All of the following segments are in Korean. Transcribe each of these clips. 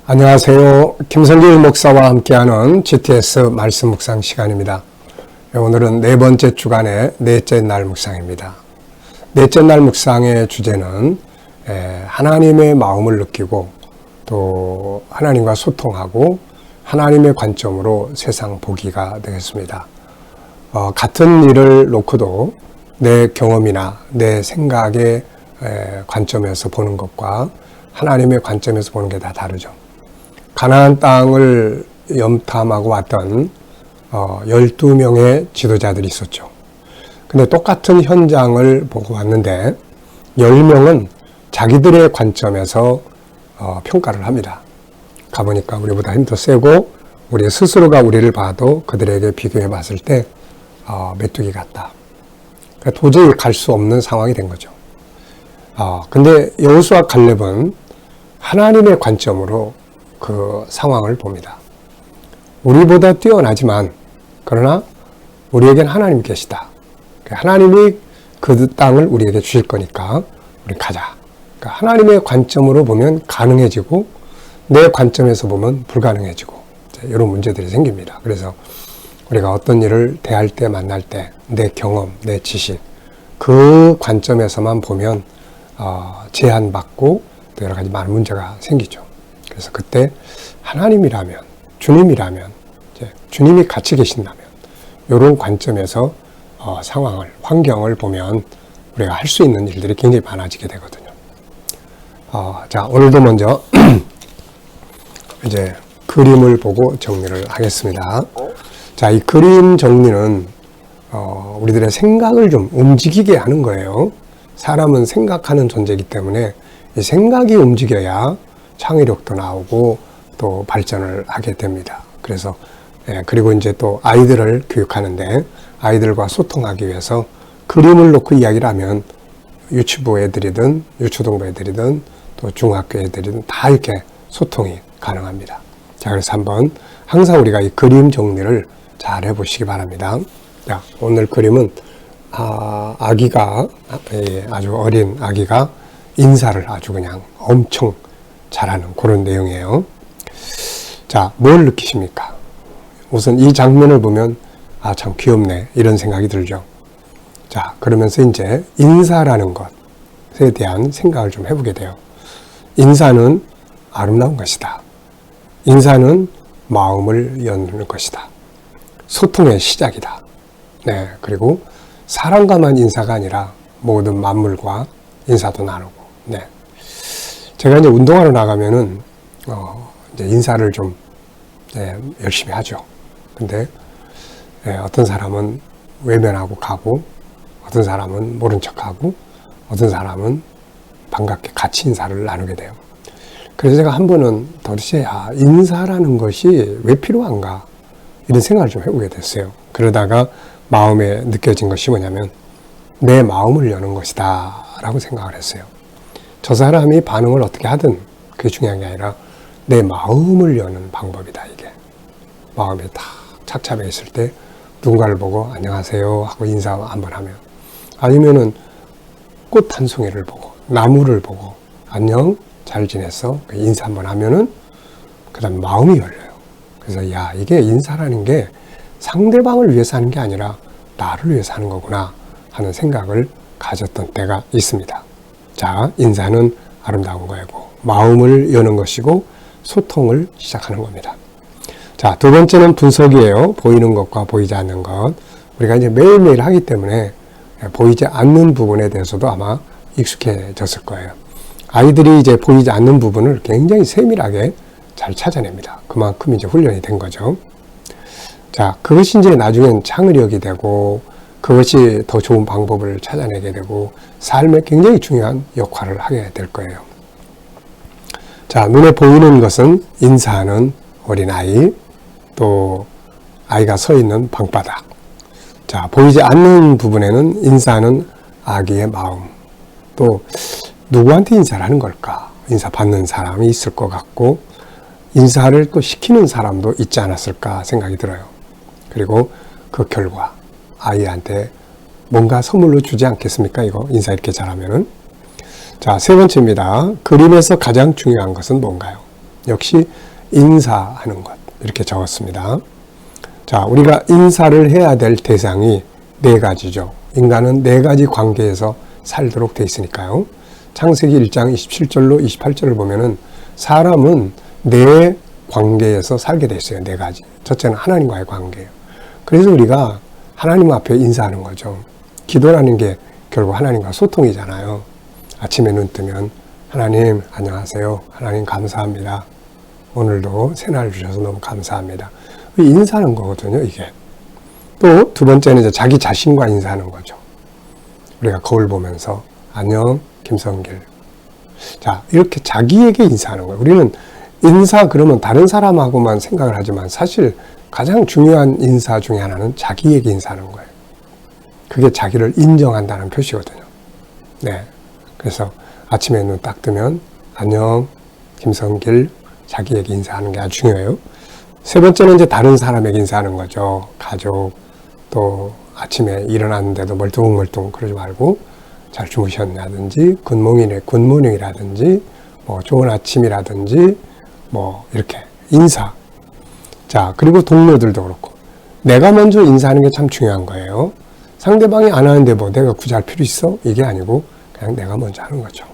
안녕하세요. 김성길 목사와 함께하는 GTS 말씀 묵상 시간입니다. 오늘은 네 번째 주간의 넷째 날 묵상입니다. 넷째 날 묵상의 주제는 하나님의 마음을 느끼고 또 하나님과 소통하고 하나님의 관점으로 세상 보기가 되겠습니다. 같은 일을 놓고도 내 경험이나 내 생각의 관점에서 보는 것과 하나님의 관점에서 보는 게 다 다르죠. 가나안 땅을 염탐하고 왔던 12명의 지도자들이 있었죠. 근데 똑같은 현장을 보고 왔는데 10명은 자기들의 관점에서 평가를 합니다. 가보니까 우리보다 힘도 세고 우리 스스로가 우리를 봐도 그들에게 비교해 봤을 때 메뚜기 같다. 그러니까 도저히 갈 수 없는 상황이 된 거죠. 근데 여호수아 갈렙은 하나님의 관점으로 그 상황을 봅니다. 우리보다 뛰어나지만 그러나 우리에겐 하나님이 계시다. 하나님이 그 땅을 우리에게 주실 거니까 우리 가자. 그러니까 하나님의 관점으로 보면 가능해지고 내 관점에서 보면 불가능해지고 이런 문제들이 생깁니다. 그래서 우리가 어떤 일을 대할 때 만날 때 내 경험, 내 지식 그 관점에서만 보면 제한받고 또 여러 가지 많은 문제가 생기죠. 그래서 그때 하나님이라면, 주님이라면, 주님이 같이 계신다면 이런 관점에서 상황을, 환경을 보면 우리가 할 수 있는 일들이 굉장히 많아지게 되거든요. 자, 오늘도 먼저 이제 그림을 보고 정리를 하겠습니다. 자, 이 그림 정리는 우리들의 생각을 좀 움직이게 하는 거예요. 사람은 생각하는 존재이기 때문에 이 생각이 움직여야 창의력도 나오고 또 발전을 하게 됩니다. 그래서 그리고 이제 또 아이들을 교육하는데 아이들과 소통하기 위해서 그림을 놓고 이야기를 하면 유치부 애들이든 유초등부 애들이든 또 중학교 애들이든 다 이렇게 소통이 가능합니다. 자, 그래서 한번 항상 우리가 이 그림 정리를 잘 해보시기 바랍니다. 자, 오늘 그림은 아기가 아주 어린 아기가 인사를 아주 그냥 엄청 잘하는 그런 내용이에요. 자, 뭘 느끼십니까? 우선 이 장면을 보면 참 귀엽네 이런 생각이 들죠. 자, 그러면서 이제 인사라는 것에 대한 생각을 좀 해보게 돼요. 인사는 아름다운 것이다. 인사는 마음을 여는 것이다. 소통의 시작이다. 네, 그리고 사람과만 인사가 아니라 모든 만물과 인사도 나누고. 네. 제가 이제 운동하러 나가면은 이제 인사를 좀 열심히 하죠. 근데 어떤 사람은 외면하고 가고, 어떤 사람은 모른 척하고, 어떤 사람은 반갑게 같이 인사를 나누게 돼요. 그래서 제가 한 번은 도대체 인사라는 것이 왜 필요한가 이런 생각을 좀 해보게 됐어요. 그러다가 마음에 느껴진 것이 뭐냐면 내 마음을 여는 것이다 라고 생각을 했어요. 저 사람이 반응을 어떻게 하든 그게 중요한 게 아니라 내 마음을 여는 방법이다. 이게 마음이 딱 착잡해 있을 때 누군가를 보고 안녕하세요 하고 인사 한번 하면, 아니면은 꽃 한 송이를 보고 나무를 보고 안녕 잘 지냈어 인사 한번 하면은 그 다음 마음이 열려요. 그래서 이게 인사라는 게 상대방을 위해서 하는 게 아니라 나를 위해서 하는 거구나 하는 생각을 가졌던 때가 있습니다. 자, 인사는 아름다운 거고 마음을 여는 것이고 소통을 시작하는 겁니다. 자, 두 번째는 분석이에요. 보이는 것과 보이지 않는 것. 우리가 이제 매일매일 하기 때문에 보이지 않는 부분에 대해서도 아마 익숙해졌을 거예요. 아이들이 이제 보이지 않는 부분을 굉장히 세밀하게 잘 찾아냅니다. 그만큼 이제 훈련이 된 거죠. 자, 그것이 이제 나중엔 창의력이 되고 그것이 더 좋은 방법을 찾아내게 되고 삶에 굉장히 중요한 역할을 하게 될 거예요. 자, 눈에 보이는 것은 인사하는 어린아이, 또 아이가 서 있는 방바닥. 자, 보이지 않는 부분에는 인사하는 아기의 마음, 또 누구한테 인사를 하는 걸까? 인사 받는 사람이 있을 것 같고 인사를 또 시키는 사람도 있지 않았을까 생각이 들어요. 그리고 그 결과 아이한테 뭔가 선물로 주지 않겠습니까? 이거 인사 이렇게 잘하면은. 자, 세 번째입니다. 그림에서 가장 중요한 것은 뭔가요? 역시 인사하는 것. 이렇게 적었습니다. 자, 우리가 인사를 해야 될 대상이 네 가지죠. 인간은 네 가지 관계에서 살도록 돼 있으니까요. 창세기 1장 27절로 28절을 보면은 사람은 네 관계에서 살게 돼 있어요. 네 가지. 첫째는 하나님과의 관계예요. 그래서 우리가 하나님 앞에 인사하는 거죠. 기도라는 게 결국 하나님과 소통이잖아요. 아침에 눈 뜨면 하나님 안녕하세요. 하나님 감사합니다. 오늘도 새날 주셔서 너무 감사합니다. 인사하는 거거든요, 이게. 또 두 번째는 이제 자기 자신과 인사하는 거죠. 우리가 거울 보면서 안녕 김성길. 자, 이렇게 자기에게 인사하는 거예요. 우리는 인사 그러면 다른 사람하고만 생각을 하지만 사실 가장 중요한 인사 중에 하나는 자기에게 인사하는 거예요. 그게 자기를 인정한다는 표시거든요. 네. 그래서 아침에 눈 딱 뜨면 안녕 김성길, 자기에게 인사하는 게 아주 중요해요. 세 번째는 이제 다른 사람에게 인사하는 거죠. 가족, 또 아침에 일어났는데도 멀뚱멀뚱 그러지 말고 잘 주무셨냐든지 굿모닝이라든지 뭐 좋은 아침이라든지 뭐 이렇게 인사. 자, 그리고 동료들도 그렇고 내가 먼저 인사하는 게 참 중요한 거예요. 상대방이 안 하는데 뭐 내가 굳이 할 필요 있어? 이게 아니고 그냥 내가 먼저 하는 거죠.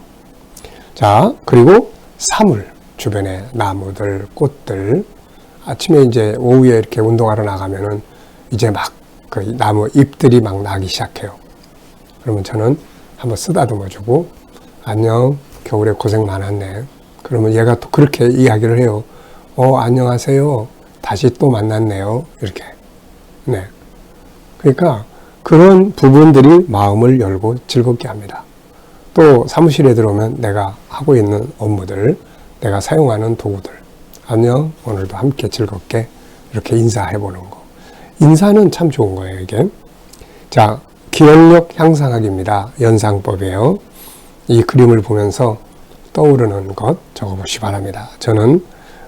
자, 그리고 사물, 주변에 나무들, 꽃들. 아침에 이제 오후에 이렇게 운동하러 나가면은 이제 막 그 나무 잎들이 막 나기 시작해요. 그러면 저는 한번 쓰다듬어주고 안녕, 겨울에 고생 많았네. 그러면 얘가 또 그렇게 이야기를 해요. 안녕하세요. 다시 또 만났네요. 이렇게. 네. 그러니까 그런 부분들이 마음을 열고 즐겁게 합니다. 또 사무실에 들어오면 내가 하고 있는 업무들, 내가 사용하는 도구들. 안녕, 오늘도 함께 즐겁게 이렇게 인사해보는 거. 인사는 참 좋은 거예요, 이게. 자, 기억력 향상학입니다. 연상법이에요. 이 그림을 보면서 떠오르는 것 적어보시기 바랍니다. 저는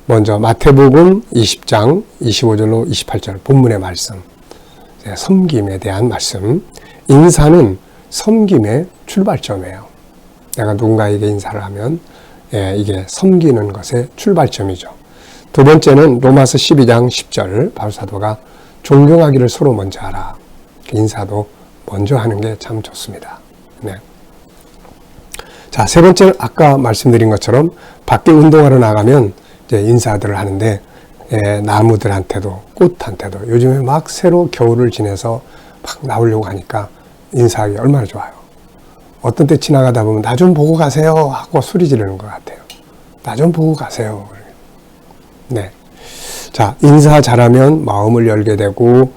먼저 마태복음 20장 25절로 28절 본문의 말씀, 섬김에 대한 말씀. 인사는 섬김의 출발점이에요. 내가 누군가에게 인사를 하면 이게 섬기는 것의 출발점이죠. 두 번째는 로마서 12장 10절 바울 사도가 존경하기를 서로 먼저 하라. 인사도 먼저 하는 게 참 좋습니다. 네. 자, 세 번째는 아까 말씀드린 것처럼 밖에 운동하러 나가면 이제 인사들을 하는데 나무들한테도 꽃한테도 요즘에 막 새로 겨울을 지내서 막 나오려고 하니까 인사하기 얼마나 좋아요. 어떤 때 지나가다 보면 나 좀 보고 가세요 하고 소리 지르는 것 같아요. 나 좀 보고 가세요. 네. 자, 인사 잘하면 마음을 열게 되고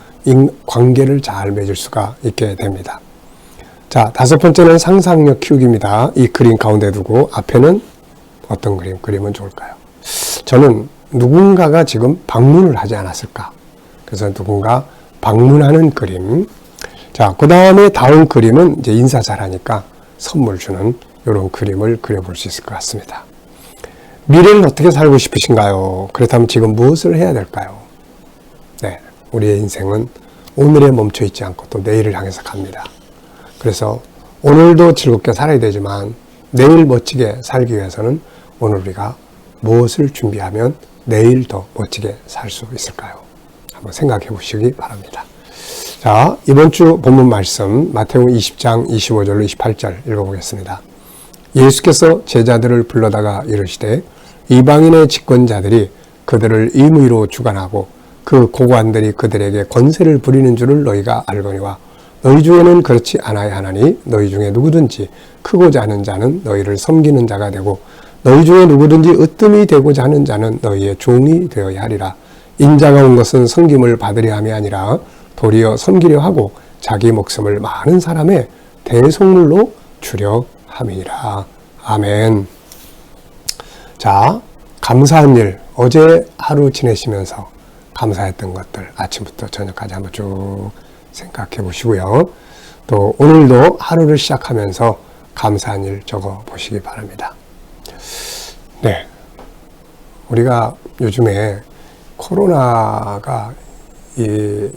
관계를 잘 맺을 수가 있게 됩니다. 자, 다섯 번째는 상상력 키우기입니다. 이 그림 가운데 두고 앞에는 어떤 그림은 좋을까요? 저는 누군가가 지금 방문을 하지 않았을까? 그래서 누군가 방문하는 그림. 자, 그 다음에 다음 그림은 이제 인사 잘하니까 선물 주는 이런 그림을 그려볼 수 있을 것 같습니다. 미래를 어떻게 살고 싶으신가요? 그렇다면 지금 무엇을 해야 될까요? 네, 우리의 인생은 오늘에 멈춰 있지 않고 또 내일을 향해서 갑니다. 그래서 오늘도 즐겁게 살아야 되지만 내일 멋지게 살기 위해서는 오늘 우리가 무엇을 준비하면 내일 더 멋지게 살 수 있을까요? 한번 생각해 보시기 바랍니다. 자, 이번 주 본문 말씀 마태복음 20장 25절로 28절 읽어보겠습니다. 예수께서 제자들을 불러다가 이르시되 이방인의 집권자들이 그들을 임의로 주관하고 그 고관들이 그들에게 권세를 부리는 줄을 너희가 알거니와 너희 중에는 그렇지 않아야 하나니 너희 중에 누구든지 크고자 하는 자는 너희를 섬기는 자가 되고 너희 중에 누구든지 으뜸이 되고자 하는 자는 너희의 종이 되어야 하리라. 인자가 온 것은 섬김을 받으려 함이 아니라 도리어 섬기려 하고 자기 목숨을 많은 사람의 대속물로 주려 함이니라. 아멘. 자, 감사한 일, 어제 하루 지내시면서 감사했던 것들 아침부터 저녁까지 한번 쭉 생각해 보시고요. 또 오늘도 하루를 시작하면서 감사한 일 적어 보시기 바랍니다. 네, 우리가 요즘에 코로나가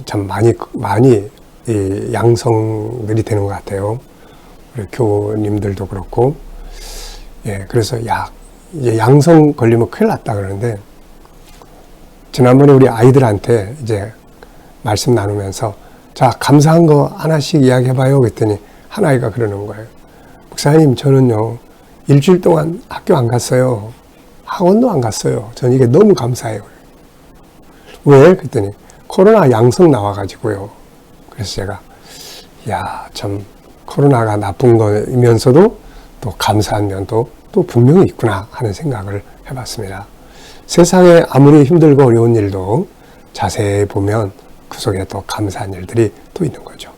참 많이 양성들이 되는 것 같아요. 우리 교우님들도 그렇고, 그래서 약 이제 양성 걸리면 큰일 났다 그러는데, 지난번에 우리 아이들한테 이제 말씀 나누면서, 자, 감사한 거 하나씩 이야기해봐요. 그랬더니 한 아이가 그러는 거예요. 목사님, 저는요, 일주일 동안 학교 안 갔어요. 학원도 안 갔어요. 저는 이게 너무 감사해요. 왜? 그랬더니 코로나 양성 나와가지고요. 그래서 제가, 야, 참, 코로나가 나쁜 거면서도 또 감사한 면도 또 분명히 있구나 하는 생각을 해봤습니다. 세상에 아무리 힘들고 어려운 일도 자세히 보면 그 속에 또 감사한 일들이 또 있는 거죠.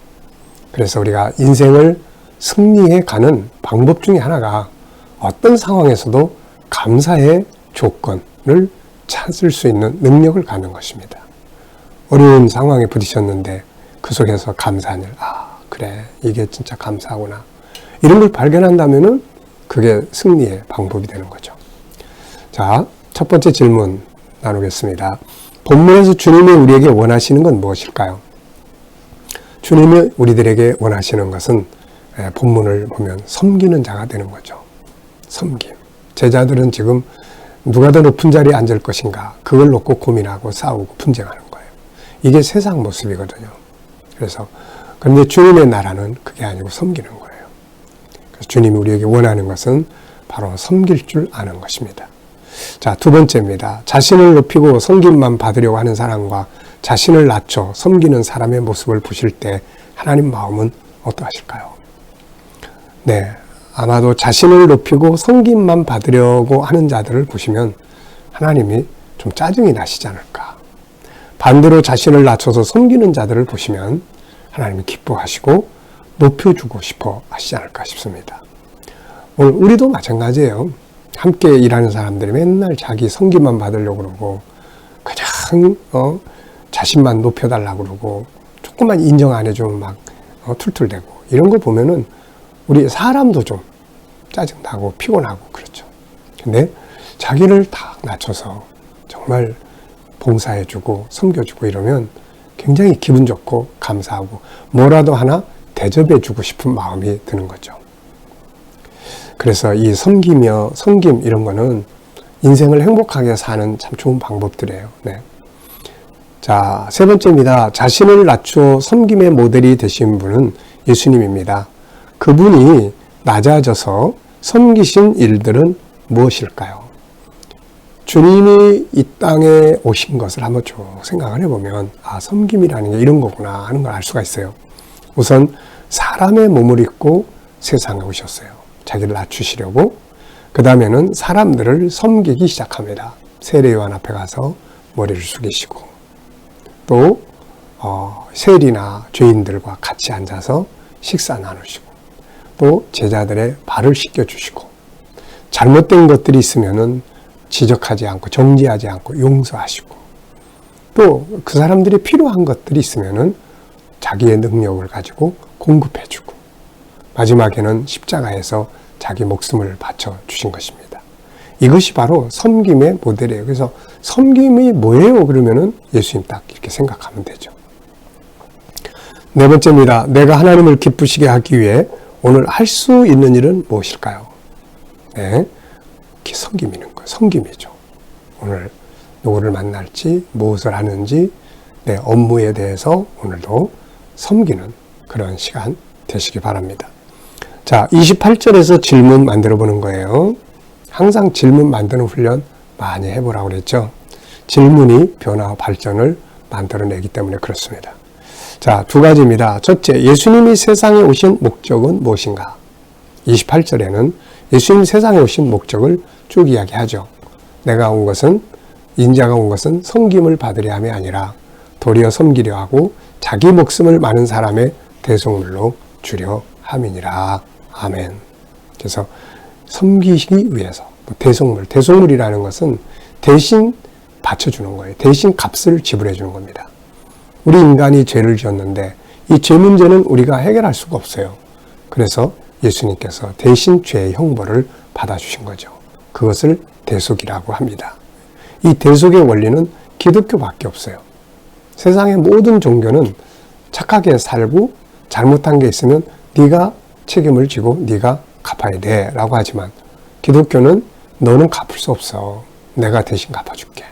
그래서 우리가 인생을 승리해 가는 방법 중에 하나가 어떤 상황에서도 감사의 조건을 찾을 수 있는 능력을 갖는 것입니다. 어려운 상황에 부딪혔는데 그 속에서 감사한 일, 그래, 이게 진짜 감사하구나. 이런 걸 발견한다면은 그게 승리의 방법이 되는 거죠. 자, 첫 번째 질문 나누겠습니다. 본문에서 주님이 우리에게 원하시는 건 무엇일까요? 주님이 우리들에게 원하시는 것은 본문을 보면 섬기는 자가 되는 거죠. 섬김. 제자들은 지금 누가 더 높은 자리에 앉을 것인가, 그걸 놓고 고민하고 싸우고 분쟁하는 거예요. 이게 세상 모습이거든요. 그런데 주님의 나라는 그게 아니고 섬기는 거예요. 그래서 주님이 우리에게 원하는 것은 바로 섬길 줄 아는 것입니다. 자, 두 번째입니다. 자신을 높이고 섬김만 받으려고 하는 사람과 자신을 낮춰 섬기는 사람의 모습을 보실 때 하나님 마음은 어떠하실까요? 네, 아마도 자신을 높이고 섬김만 받으려고 하는 자들을 보시면 하나님이 좀 짜증이 나시지 않을까. 반대로 자신을 낮춰서 섬기는 자들을 보시면 하나님이 기뻐하시고 높여주고 싶어 하시지 않을까 싶습니다. 오늘 우리도 마찬가지예요. 함께 일하는 사람들이 맨날 자기 섬기만 받으려고 그러고 그냥 자신만 높여달라고 그러고 조금만 인정 안 해주면 막 툴툴대고 이런 거 보면은 우리 사람도 좀 짜증나고 피곤하고 그렇죠. 근데 자기를 딱 낮춰서 정말 봉사해주고 섬겨주고 이러면 굉장히 기분 좋고 감사하고 뭐라도 하나 대접해주고 싶은 마음이 드는 거죠. 그래서 이 섬김 이런 거는 인생을 행복하게 사는 참 좋은 방법들이에요. 네. 자, 세 번째입니다. 자신을 낮춰 섬김의 모델이 되신 분은 예수님입니다. 그분이 낮아져서 섬기신 일들은 무엇일까요? 주님이 이 땅에 오신 것을 한번 쭉 생각을 해보면 섬김이라는 게 이런 거구나 하는 걸 알 수가 있어요. 우선 사람의 몸을 입고 세상에 오셨어요. 자기를 낮추시려고. 그 다음에는 사람들을 섬기기 시작합니다. 세례요한 앞에 가서 머리를 숙이시고 또 세리나 죄인들과 같이 앉아서 식사 나누시고 또 제자들의 발을 씻겨주시고 잘못된 것들이 있으면은 지적하지 않고 정지하지 않고 용서하시고 또 그 사람들이 필요한 것들이 있으면은 자기의 능력을 가지고 공급해주고 마지막에는 십자가에서 자기 목숨을 바쳐 주신 것입니다. 이것이 바로 섬김의 모델이에요. 그래서 섬김이 뭐예요? 그러면은 예수님 딱 이렇게 생각하면 되죠. 네 번째입니다. 내가 하나님을 기쁘시게 하기 위해 오늘 할 수 있는 일은 무엇일까요? 네, 섬김이는 거예요. 섬김이죠. 오늘 누구를 만날지, 무엇을 하는지, 내 업무에 대해서 오늘도 섬기는 그런 시간 되시기 바랍니다. 자, 28절에서 질문 만들어 보는 거예요. 항상 질문 만드는 훈련 많이 해보라고 그랬죠. 질문이 변화와 발전을 만들어내기 때문에 그렇습니다. 자, 두 가지입니다. 첫째, 예수님이 세상에 오신 목적은 무엇인가? 28절에는 예수님 세상에 오신 목적을 쭉 이야기하죠. 인자가 온 것은 섬김을 받으려 함이 아니라 도리어 섬기려 하고 자기 목숨을 많은 사람의 대속물로 주려 함이니라. 아멘. 그래서 섬기기 위해서 대속물이라는 것은 대신 바쳐주는 거예요. 대신 값을 지불해 주는 겁니다. 우리 인간이 죄를 지었는데 이 죄 문제는 우리가 해결할 수가 없어요. 그래서 예수님께서 대신 죄의 형벌을 받아주신 거죠. 그것을 대속이라고 합니다. 이 대속의 원리는 기독교밖에 없어요. 세상의 모든 종교는 착하게 살고 잘못한 게 있으면 네가 책임을 지고 네가 갚아야 돼 라고 하지만 기독교는 너는 갚을 수 없어. 내가 대신 갚아줄게.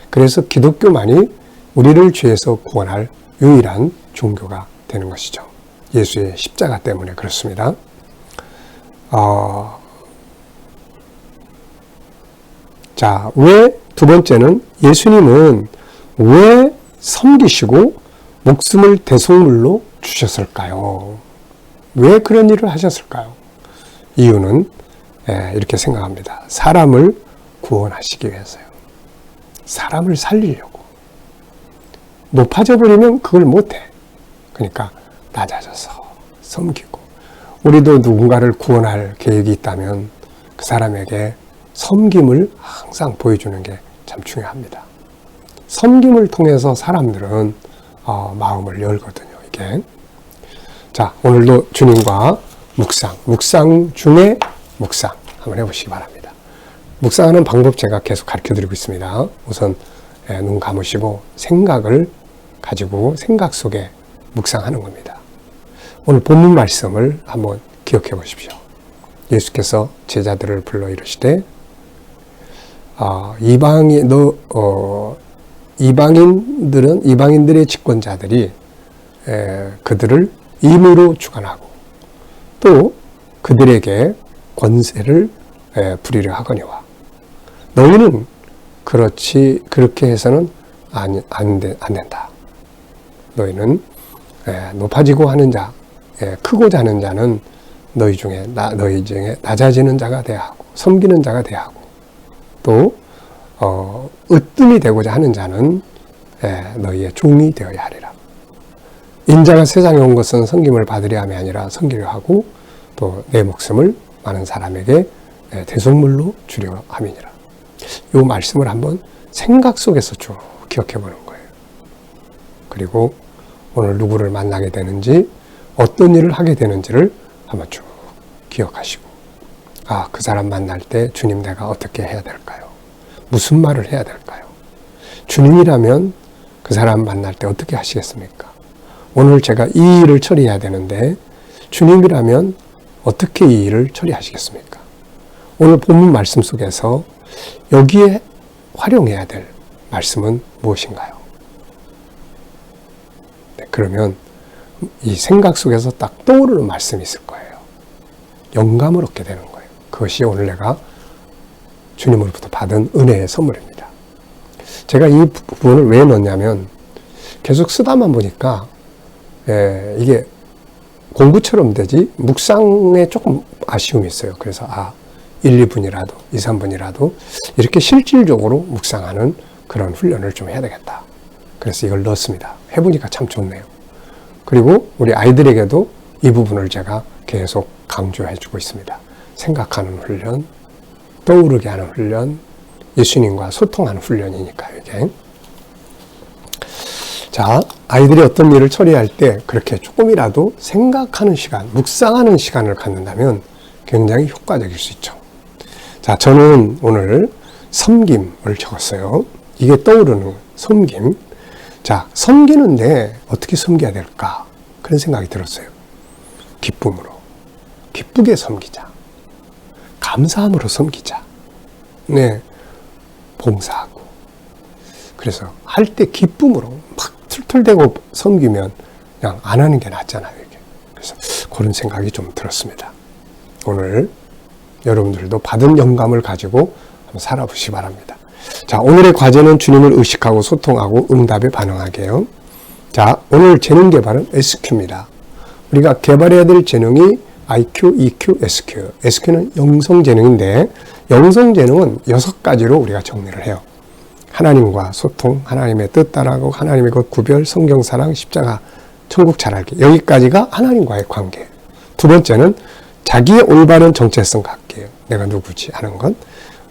그래서 기독교만이 우리를 죄에서 구원할 유일한 종교가 되는 것이죠. 예수의 십자가 때문에 그렇습니다. 자, 왜 두 번째는 예수님은 왜 섬기시고 목숨을 대속물로 주셨을까요? 왜 그런 일을 하셨을까요? 이유는 이렇게 생각합니다. 사람을 구원하시기 위해서요. 사람을 살리려고. 높아져 버리면 그걸 못해. 그러니까 낮아져서 섬기고. 우리도 누군가를 구원할 계획이 있다면 그 사람에게 섬김을 항상 보여주는 게 참 중요합니다. 섬김을 통해서 사람들은 마음을 열거든요. 이게. 자, 오늘도 주님과 묵상 중에 묵상 한번 해보시기 바랍니다. 묵상하는 방법 제가 계속 가르쳐드리고 있습니다. 우선 눈 감으시고 생각을 가지고 생각 속에 묵상하는 겁니다. 오늘 본문 말씀을 한번 기억해 보십시오. 예수께서 제자들을 불러 이르시되 이방인들의 집권자들이 그들을 임으로 주관하고 또 그들에게 권세를 부리려 하거니와 너희는 그렇게 해서는 안 된다. 너희는 높아지고 하는 자, 크고자 하는 자는 너희 중에 낮아지는 자가 되어야 하고 섬기는 자가 되어야 하고 또 으뜸이 되고자 하는 자는 너희의 종이 되어야 하리라. 인자가 세상에 온 것은 섬김을 받으려 함이 아니라 섬기려 하고 또 내 목숨을 많은 사람에게 대속물로 주려 함이니라. 이 말씀을 한번 생각 속에서 쭉 기억해 보는 거예요. 그리고 오늘 누구를 만나게 되는지 어떤 일을 하게 되는지를 한번 쭉 기억하시고 그 사람 만날 때 주님 내가 어떻게 해야 될까요? 무슨 말을 해야 될까요? 주님이라면 그 사람 만날 때 어떻게 하시겠습니까? 오늘 제가 이 일을 처리해야 되는데 주님이라면 어떻게 이 일을 처리하시겠습니까? 오늘 본문 말씀 속에서 여기에 활용해야 될 말씀은 무엇인가요? 네, 그러면 이 생각 속에서 딱 떠오르는 말씀이 있을 거예요. 영감을 얻게 되는 거예요. 그것이 오늘 내가 주님으로부터 받은 은혜의 선물입니다. 제가 이 부분을 왜 넣냐면 계속 쓰다만 보니까 이게 공부처럼 되지 묵상에 조금 아쉬움이 있어요. 그래서 1, 2분이라도 2, 3분이라도 이렇게 실질적으로 묵상하는 그런 훈련을 좀 해야 되겠다. 그래서 이걸 넣었습니다. 해보니까 참 좋네요. 그리고 우리 아이들에게도 이 부분을 제가 계속 강조해주고 있습니다. 생각하는 훈련, 떠오르게 하는 훈련, 예수님과 소통하는 훈련이니까요, 이게. 자, 아이들이 어떤 일을 처리할 때 그렇게 조금이라도 생각하는 시간, 묵상하는 시간을 갖는다면 굉장히 효과적일 수 있죠. 자, 저는 오늘 섬김을 적었어요. 이게 떠오르는 섬김. 자, 섬기는데 어떻게 섬겨야 될까? 그런 생각이 들었어요. 기쁨으로. 기쁘게 섬기자. 감사함으로 섬기자. 네. 봉사하고. 그래서 할 때 기쁨으로 막 툴툴대고 섬기면 그냥 안 하는 게 낫잖아요, 이게. 그래서 그런 생각이 좀 들었습니다. 오늘 여러분들도 받은 영감을 가지고 한번 살아보시기 바랍니다. 자, 오늘의 과제는 주님을 의식하고 소통하고 응답에 반응하게요. 자, 오늘 재능 개발은 SQ입니다. 우리가 개발해야 될 재능이 IQ, EQ, SQ. SQ는 영성재능인데 영성재능은 6가지로 우리가 정리를 해요. 하나님과 소통, 하나님의 뜻 따라가고 하나님의 것 구별, 성경사랑, 십자가, 천국 잘 알기. 여기까지가 하나님과의 관계. 두 번째는 자기의 올바른 정체성 갖기예요. 내가 누구지 하는 것.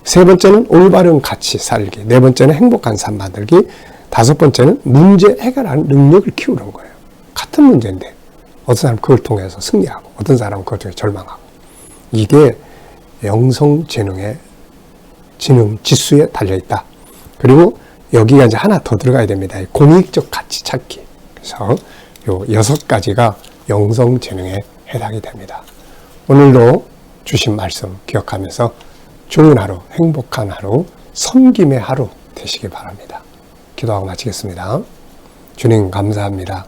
세 번째는 올바른 가치 살기. 네 번째는 행복한 삶 만들기. 다섯 번째는 문제 해결하는 능력을 키우는 거예요. 같은 문제인데 어떤 사람은 그걸 통해서 승리하고 어떤 사람은 그걸 통해 절망하고. 이게 영성재능의 지능 지수에 달려있다. 그리고 여기가 이제 하나 더 들어가야 됩니다. 공익적 가치 찾기. 그래서 요 6가지가 영성재능에 해당이 됩니다. 오늘도 주신 말씀 기억하면서 좋은 하루, 행복한 하루, 섬김의 하루 되시기 바랍니다. 기도하고 마치겠습니다. 주님 감사합니다.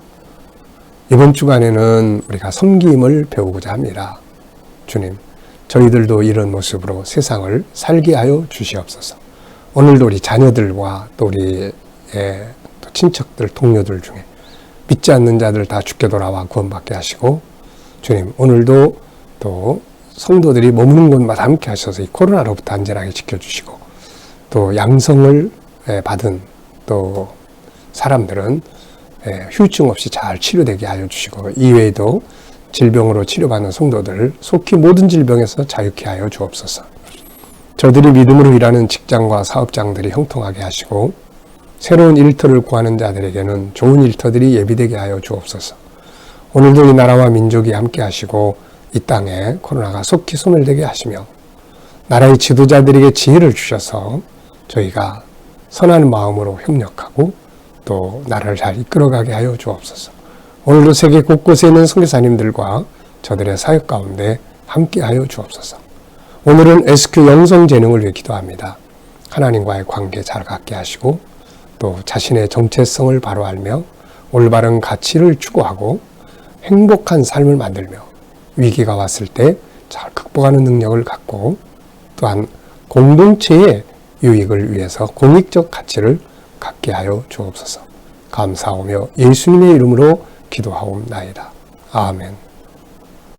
이번 주간에는 우리가 섬김을 배우고자 합니다. 주님, 저희들도 이런 모습으로 세상을 살게 하여 주시옵소서. 오늘도 우리 자녀들과 또 우리의 또 친척들, 동료들 중에 믿지 않는 자들 다 주께 돌아와 구원받게 하시고, 주님 오늘도 또 성도들이 머무는 곳마다 함께 하셔서 이 코로나로부터 안전하게 지켜주시고, 또 양성을 받은 또 사람들은 후유증 없이 잘 치료되게 하여 주시고, 이외에도 질병으로 치료받는 성도들 속히 모든 질병에서 자유케 하여 주옵소서. 저들이 믿음으로 일하는 직장과 사업장들이 형통하게 하시고, 새로운 일터를 구하는 자들에게는 좋은 일터들이 예비되게 하여 주옵소서. 오늘도 이 나라와 민족이 함께 하시고 이 땅에 코로나가 속히 손을 대게 하시며, 나라의 지도자들에게 지혜를 주셔서 저희가 선한 마음으로 협력하고 또 나라를 잘 이끌어가게 하여 주옵소서. 오늘도 세계 곳곳에 있는 선교사님들과 저들의 사역 가운데 함께 하여 주옵소서. 오늘은 SQ 영성재능을 위해 기도합니다. 하나님과의 관계 잘 갖게 하시고, 또 자신의 정체성을 바로 알며 올바른 가치를 추구하고 행복한 삶을 만들며 위기가 왔을 때 잘 극복하는 능력을 갖고, 또한 공동체의 유익을 위해서 공익적 가치를 갖게 하여 주옵소서. 감사하며 예수님의 이름으로 기도하옵나이다. 아멘.